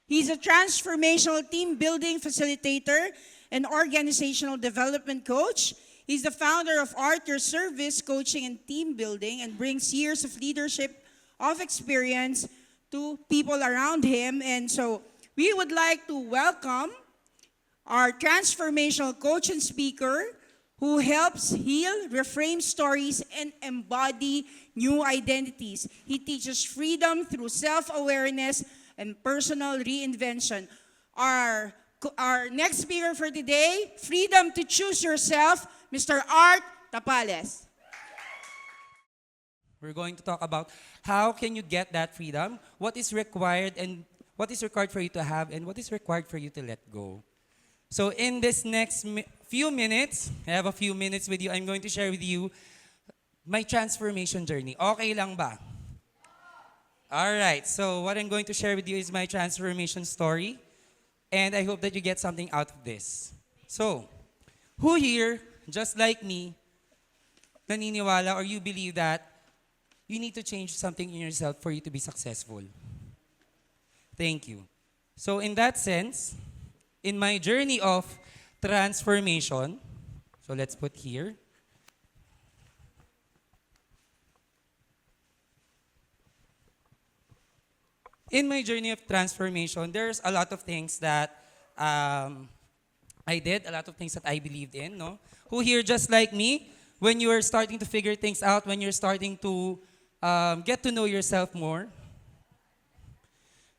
He's a transformational team building facilitator and organizational development coach. He's the founder of Art Your Service Coaching and Team Building and brings years of leadership of experience to people around him. And so we would like to welcome our transformational coach and speaker who helps heal, reframe stories, and embody new identities. He teaches freedom through self-awareness and personal reinvention. Our, our next speaker for today, freedom to choose yourself, Mr. Art Tapales. We're going to talk about how can you get that freedom, what is required and what is required for you to have and what is required for you to let go. So in this next few minutes, I have a few minutes with you, I'm going to share with you my transformation journey. Okay lang ba? Alright, so what I'm going to share with you is my transformation story and I hope that you get something out of this. So, who here, just like me, naniniwala or you believe that you need to change something in yourself for you to be successful? Thank you. So in that sense, in my journey of transformation, so let's put here, in my journey of transformation, there's a lot of things that I did, a lot of things that I believed in, no? Who here, just like me, when you are starting to figure things out, when you're starting to get to know yourself more,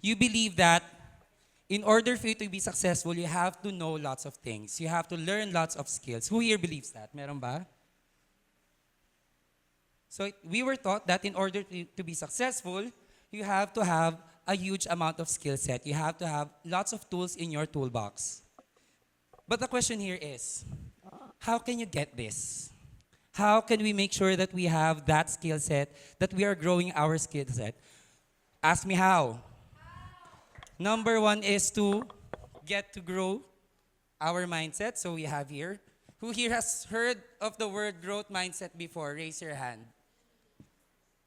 you believe that in order for you to be successful, you have to know lots of things. You have to learn lots of skills. Who here believes that? Meron ba? So we were taught that in order to be successful, you have to have a huge amount of skill set. You have to have lots of tools in your toolbox. But the question here is, how can you get this? How can we make sure that we have that skill set, that we are growing our skill set? Ask me how. Number one is to get to grow our mindset. So we have here. Who here has heard of the word growth mindset before? Raise your hand.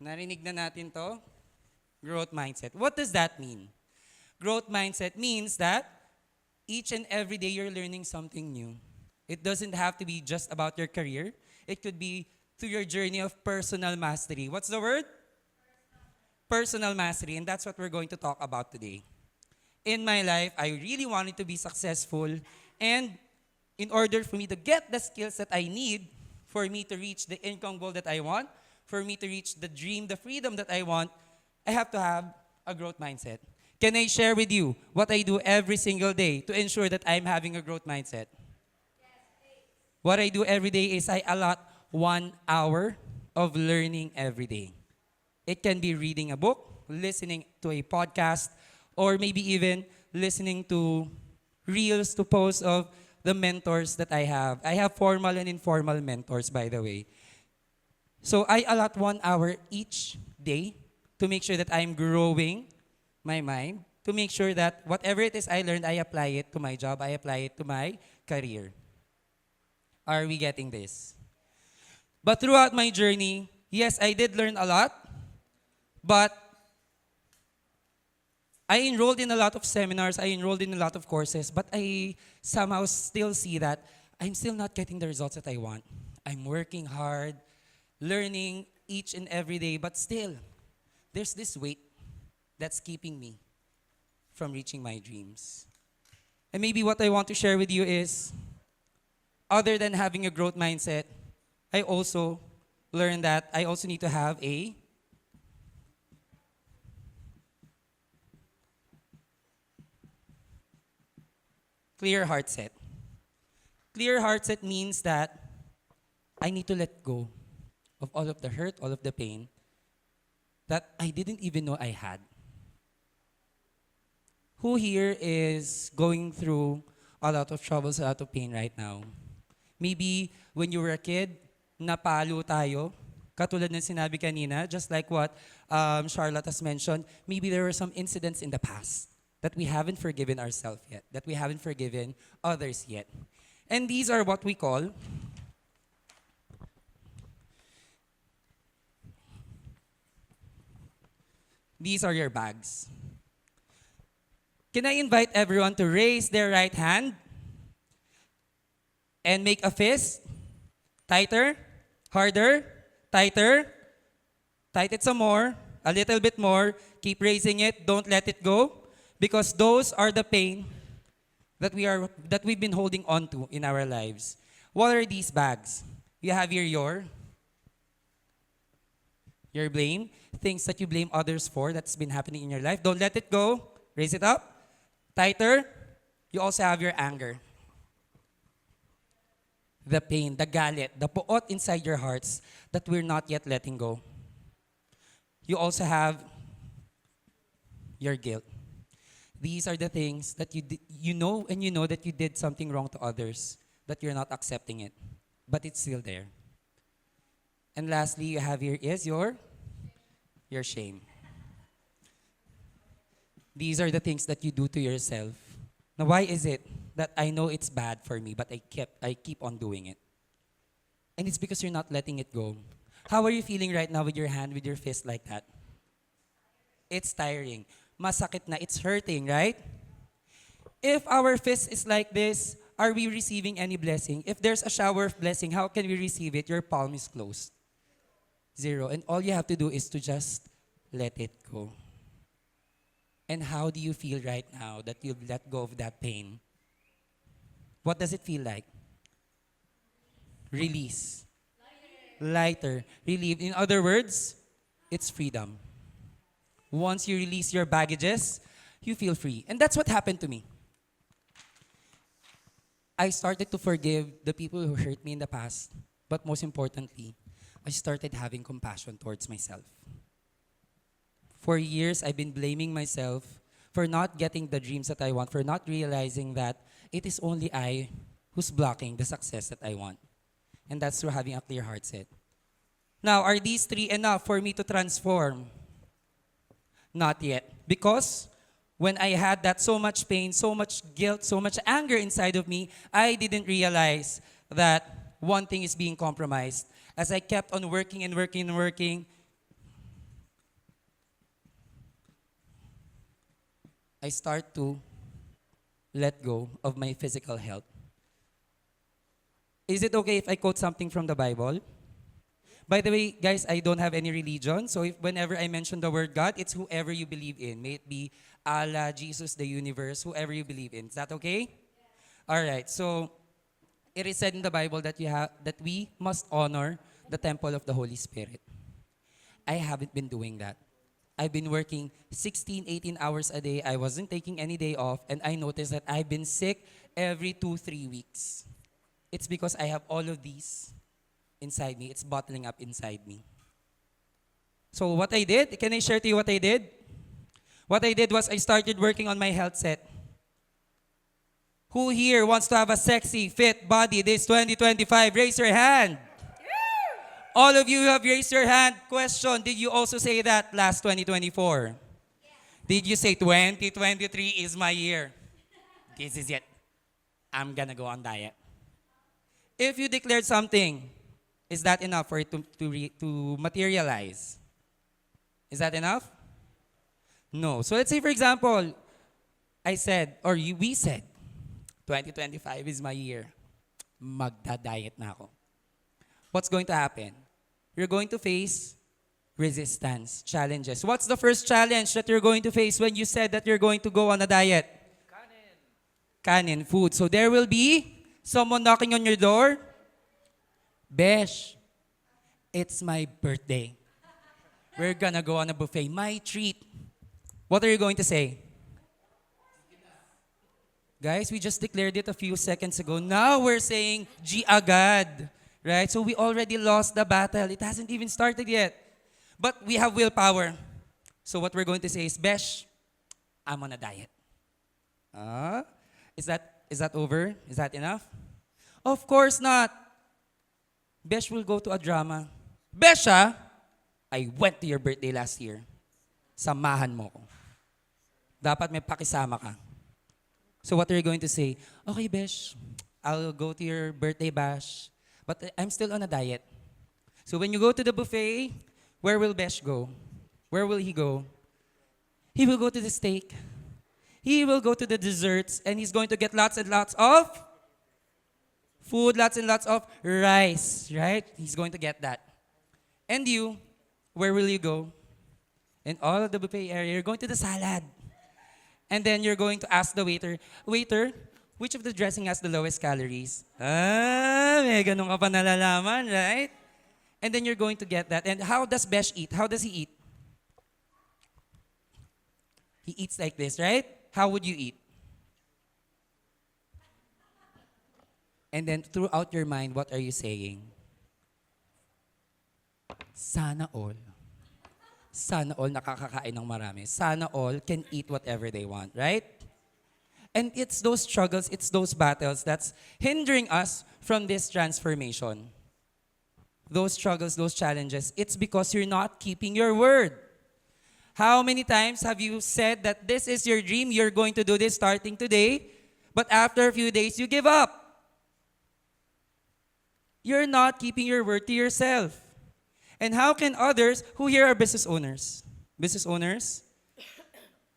Narinig na natin to? Growth mindset. What does that mean? Growth mindset means that each and every day you're learning something new. It doesn't have to be just about your career. It could be through your journey of personal mastery. What's the word? Personal mastery. And that's what we're going to talk about today. In my life, I really wanted to be successful. And in order for me to get the skills that I need, for me to reach the income goal that I want, for me to reach the dream, the freedom that I want, I have to have a growth mindset. Can I share with you what I do every single day to ensure that I'm having a growth mindset? What I do every day is I allot 1 hour of learning every day. It can be reading a book, listening to a podcast, or maybe even listening to reels to posts of the mentors that I have. I have formal and informal mentors, by the way. So I allot 1 hour each day to make sure that I'm growing my mind, to make sure that whatever it is I learned, I apply it to my job, I apply it to my career. Are we getting this? But throughout my journey, yes, I did learn a lot, but I enrolled in a lot of seminars, I enrolled in a lot of courses, but I somehow still see that I'm still not getting the results that I want. I'm working hard, learning each and every day, but still, there's this weight that's keeping me from reaching my dreams. And maybe what I want to share with you is, other than having a growth mindset, I also learned that I also need to have a clear heart set. Clear heart set means that I need to let go of all of the hurt, all of the pain that I didn't even know I had. Who here is going through a lot of troubles, a lot of pain right now? Maybe when you were a kid, napalo tayo. Katulad ng sinabi kanina, just like what Charlotte has mentioned, maybe there were some incidents in the past that we haven't forgiven ourselves yet, that we haven't forgiven others yet. And these are what we call these are your bags. Can I invite everyone to raise their right hand and make a fist? Tighter, harder, tighter. Tight it some more, a little bit more. Keep raising it. Don't let it go, because those are the pain that we've been holding on to in our lives. What are these bags? You have here your blame, things that you blame others for that's been happening in your life. Don't let it go. Raise it up. Tighter. You also have your anger. The pain, the galit, the puot inside your hearts that we're not yet letting go. You also have your guilt. These are the things that you know that you did something wrong to others, that you're not accepting it, but it's still there. And lastly, you have here is your shame. These are the things that you do to yourself. Now, why is it that I know it's bad for me, but I keep on doing it? And it's because you're not letting it go. How are you feeling right now with your hand, with your fist like that? It's tiring. Masakit na, it's hurting, right? If our fist is like this, are we receiving any blessing? If there's a shower of blessing, how can we receive it? Your palm is closed. Zero. And all you have to do is to just let it go. And how do you feel right now that you've let go of that pain? What does it feel like? Release. Lighter. Relief. In other words, it's freedom. Once you release your baggages, you feel free. And that's what happened to me. I started to forgive the people who hurt me in the past. But most importantly, I started having compassion towards myself. For years, I've been blaming myself for not getting the dreams that I want, for not realizing that it is only I who's blocking the success that I want. And that's through having a clear heart set. Now, are these three enough for me to transform? Not yet. Because when I had that so much pain, so much guilt, so much anger inside of me, I didn't realize that one thing is being compromised. As I kept on working and working and working, I start to let go of my physical health. Is it okay if I quote something from the Bible? By the way, guys, I don't have any religion. So whenever I mention the word God, it's whoever you believe in. May it be Allah, Jesus, the universe, whoever you believe in. Is that okay? All right. So it is said in the Bible that we must honor the temple of the Holy Spirit. I haven't been doing that. I've been working 16, 18 hours a day. I wasn't taking any day off. And I noticed that I've been sick every 2-3 weeks. It's because I have all of these inside me. It's bottling up inside me. So what I did, can I share to you what I did? What I did was I started working on my health set. Who here wants to have a sexy, fit body this 2025? Raise your hand. All of you who have raised your hand, question, did you also say that last 2024? Did you say 2023 is my year? This is it. I'm gonna go on diet. If you declared something, is that enough for it to materialize? Is that enough? No. So let's say, for example, I said, or we said, 2025 is my year. Magda-diet na ako. What's going to happen? You're going to face resistance, challenges. What's the first challenge that you're going to face when you said that you're going to go on a diet? Kanin, food. So there will be someone knocking on your door. Besh, it's my birthday. We're gonna go on a buffet. My treat. What are you going to say? Guys, we just declared it a few seconds ago. Now we're saying, G agad. Right? So we already lost the battle. It hasn't even started yet. But we have willpower. So what we're going to say is, Besh, I'm on a diet. Is that over? Is that enough? Of course not. Besh will go to a drama. Besha, I went to your birthday last year. Samahan mo ko. Dapat may pakisama ka. So what are you going to say? Okay, Besh, I'll go to your birthday bash, but I'm still on a diet. So when you go to the buffet, where will Besh go? Where will he go? He will go to the steak. He will go to the desserts and he's going to get lots and lots of food, lots and lots of rice, right? He's going to get that. And you, where will you go? In all of the buffet area, you're going to the salad. And then you're going to ask the waiter, which of the dressing has the lowest calories? May ganun ka pa nalalaman, right? And then you're going to get that. And how does Besh eat? How does he eat? He eats like this, right? How would you eat? And then throughout your mind, what are you saying? Sana all. Sana all nakakakain ng marami. Sana all can eat whatever they want, right? And it's those struggles, it's those battles that's hindering us from this transformation. Those struggles, those challenges, it's because you're not keeping your word. How many times have you said that this is your dream, you're going to do this starting today, but after a few days, you give up? You're not keeping your word to yourself. And how can others who here are business owners? Business owners?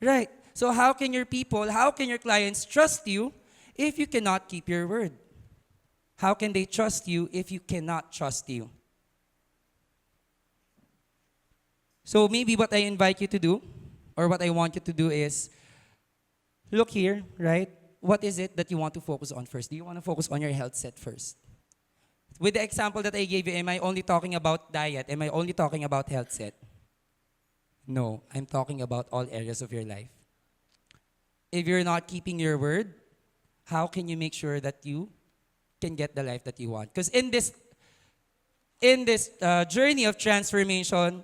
Right. So how can your people, how can your clients trust you if you cannot keep your word? How can they trust you if you cannot trust you? So maybe what I invite you to do, or what I want you to do is, look here, right? What is it that you want to focus on first? Do you want to focus on your health set first? With the example that I gave you, am I only talking about diet? Am I only talking about health set? No, I'm talking about all areas of your life. If you're not keeping your word, how can you make sure that you can get the life that you want? Because in this journey of transformation,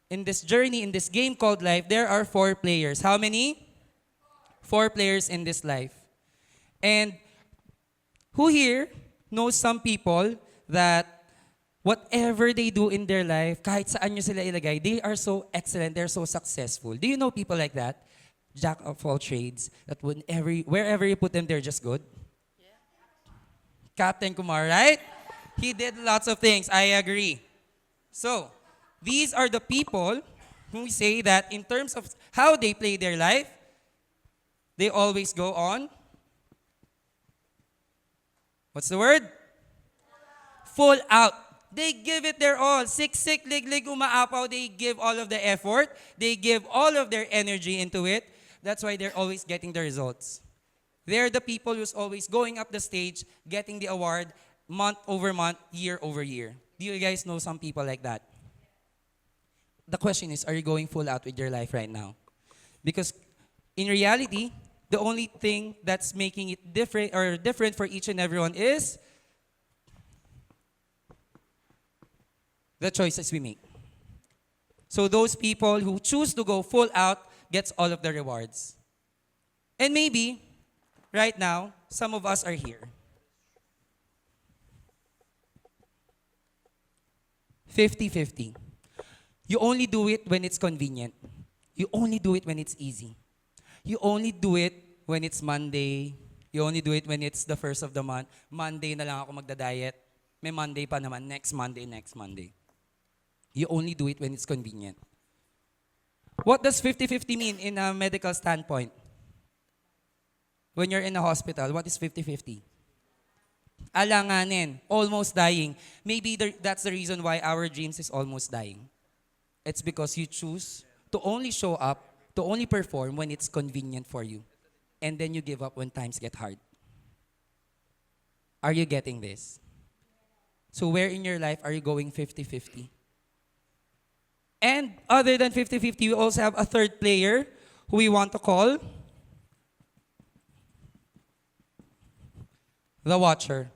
in this game called life, there are 4 players. How many? 4 players in this life. And who here knows some people that whatever they do in their life, kahit saan nyo sila ilagay, they are so excellent, they're so successful. Do you know people like that? Jack of all trades, that wherever you put them, they're just good. Yeah. Captain Kumar, right? He did lots of things, I agree. So, these are the people who say that in terms of how they play their life, they always go on. What's the word? Full out. They give it their all. Siksik, liglig, umaapaw. They give all of the effort. They give all of their energy into it. That's why they're always getting the results. They're the people who's always going up the stage, getting the award month over month, year over year. Do you guys know some people like that? The question is, are you going full out with your life right now? Because in reality, the only thing that's making it different for each and everyone is the choices we make. So those people who choose to go full out gets all of the rewards. And maybe, right now, some of us are here. 50-50. You only do it when it's convenient. You only do it when it's easy. You only do it when it's Monday. You only do it when it's the first of the month. Monday na lang ako magda-diet. May Monday pa naman. Next Monday. You only do it when it's convenient. What does 50-50 mean in a medical standpoint? When you're in a hospital, what is 50-50? Alanganin, almost dying. Maybe that's the reason why our dreams is almost dying. It's because you choose to only show up, to only perform when it's convenient for you. And then you give up when times get hard. Are you getting this? So where in your life are you going 50-50? And other than 50-50, we also have a third player who we want to call the watcher.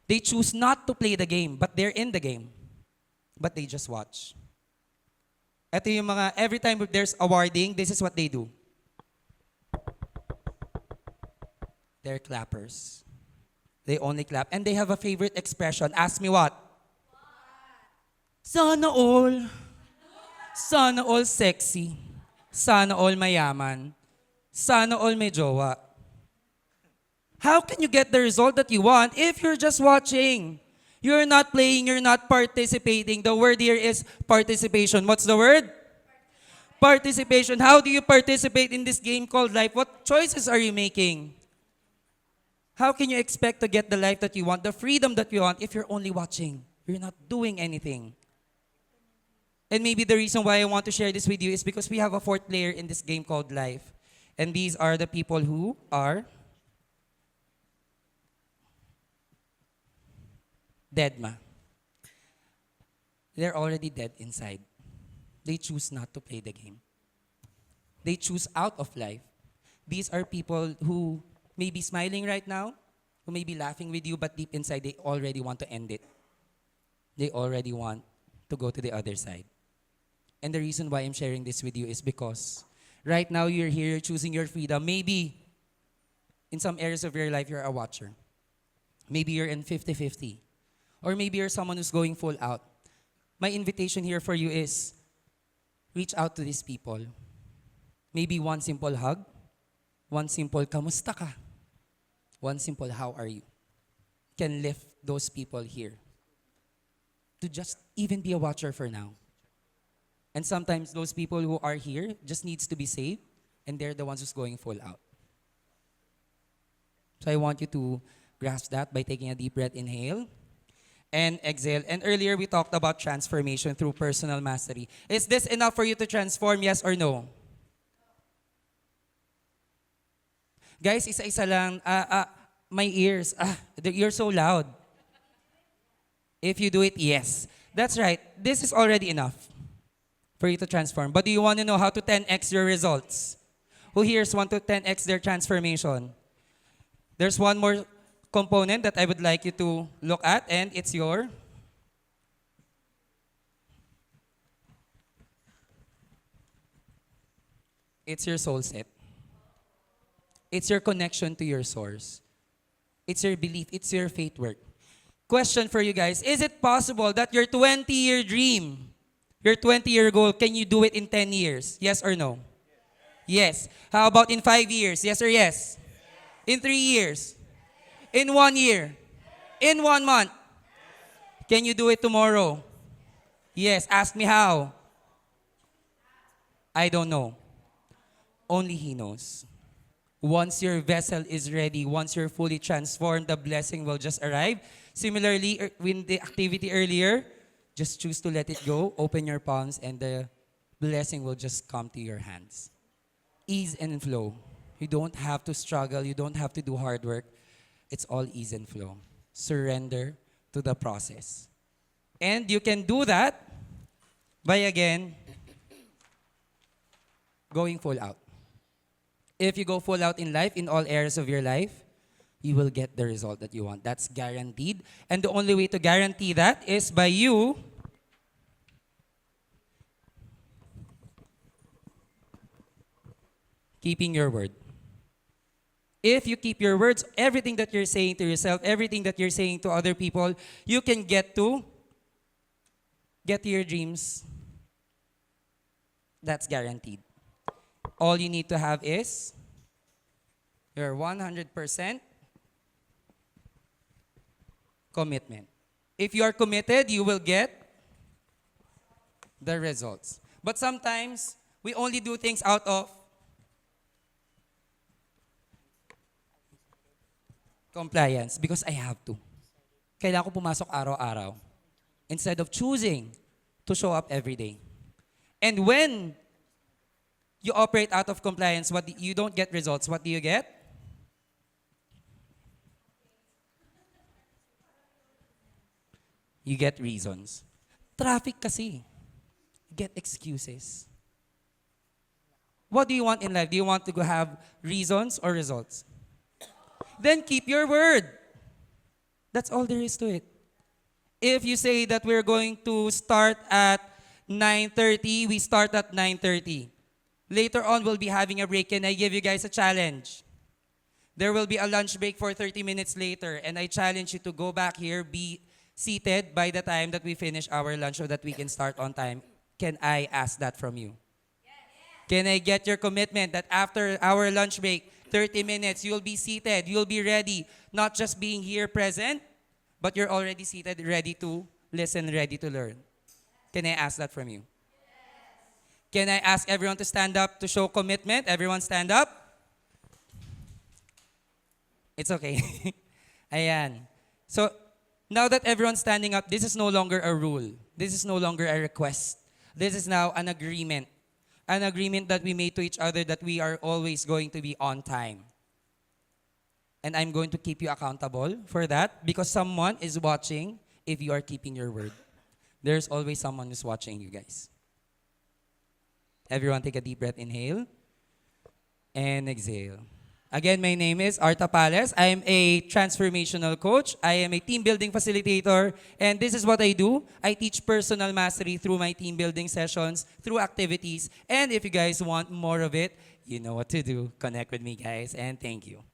They choose not to play the game, but they're in the game. But they just watch. Ito yung mga, every time there's awarding, this is what they do. They're clappers. They only clap. And they have a favorite expression. Ask me what? Sana all. Sana all sexy. Sana all mayaman. Sana all may jowa. How can you get the result that you want if you're just watching? You're not playing, you're not participating. The word here is participation. What's the word? Participation. How do you participate in this game called life? What choices are you making? How can you expect to get the life that you want, the freedom that you want, if you're only watching? You're not doing anything. And maybe the reason why I want to share this with you is because we have a fourth player in this game called life. And these are the people who are dead, ma. They're already dead inside. They choose not to play the game. They choose out of life. These are people who may be smiling right now, who may be laughing with you, but deep inside they already want to end it. They already want to go to the other side. And the reason why I'm sharing this with you is because right now you're here, you're choosing your freedom. Maybe in some areas of your life you're a watcher. Maybe you're in 50-50. Or maybe you're someone who's going full out. My invitation here for you is reach out to these people. Maybe one simple hug, one simple kamusta ka, one simple how are you can lift those people here to just even be a watcher for now. And sometimes those people who are here just needs to be saved, and they're the ones who's going full out. So I want you to grasp that by taking a deep breath, inhale and exhale. And earlier we talked about transformation through personal mastery. Is this enough for you to transform, yes or no? Guys, isa-isa lang. My ears. You're so loud. If you do it, yes. That's right. This is already enough for you to transform. But do you want to know how to 10x your results? Who here want to 10x their transformation? There's one more component that I would like you to look at, and it's your soul set. It's your connection to your source. It's your belief. It's your faith work. Question for you guys. Is it possible that your 20-year dream, your 20-year goal, can you do it in 10 years? Yes or no? Yes. How about in 5 years? Yes or yes? In 3 years? In 1 year? In 1 month? Can you do it tomorrow? Yes. Ask me how. I don't know. Only He knows. Once your vessel is ready, once you're fully transformed, the blessing will just arrive. Similarly, in the activity earlier, just choose to let it go, open your palms, and the blessing will just come to your hands. Ease and flow. You don't have to struggle. You don't have to do hard work. It's all ease and flow. Surrender to the process. And you can do that by, again, going full out. If you go full out in life, in all areas of your life, you will get the result that you want. That's guaranteed. And the only way to guarantee that is by you keeping your word. If you keep your words, everything that you're saying to yourself, everything that you're saying to other people, you can get to your dreams. That's guaranteed. All you need to have is your 100% commitment. If you are committed, you will get the results. But sometimes, we only do things out of compliance because I have to. Kailangan ko pumasok araw-araw instead of choosing to show up every day. And when you operate out of compliance, you don't get results. What do you get? You get reasons. Traffic kasi. Get excuses. What do you want in life? Do you want to have reasons or results? Then keep your word. That's all there is to it. If you say that we're going to start at 9:30, we start at 9:30. Later on, we'll be having a break. Can I give you guys a challenge? There will be a lunch break for 30 minutes later, and I challenge you to go back here, be seated by the time that we finish our lunch so that we can start on time. Can I ask that from you? Can I get your commitment that after our lunch break, 30 minutes, you'll be seated, you'll be ready, not just being here present, but you're already seated, ready to listen, ready to learn? Can I ask that from you? Can I ask everyone to stand up to show commitment? Everyone stand up. It's okay. Ayan. So, now that everyone's standing up, this is no longer a rule. This is no longer a request. This is now an agreement. An agreement that we made to each other that we are always going to be on time. And I'm going to keep you accountable for that because someone is watching if you are keeping your word. There's always someone who's watching you guys. Everyone take a deep breath, inhale and exhale. Again, my name is Art of Tapales. I am a transformational coach. I am a team building facilitator. And this is what I do. I teach personal mastery through my team building sessions, through activities. And if you guys want more of it, you know what to do. Connect with me, guys. And thank you.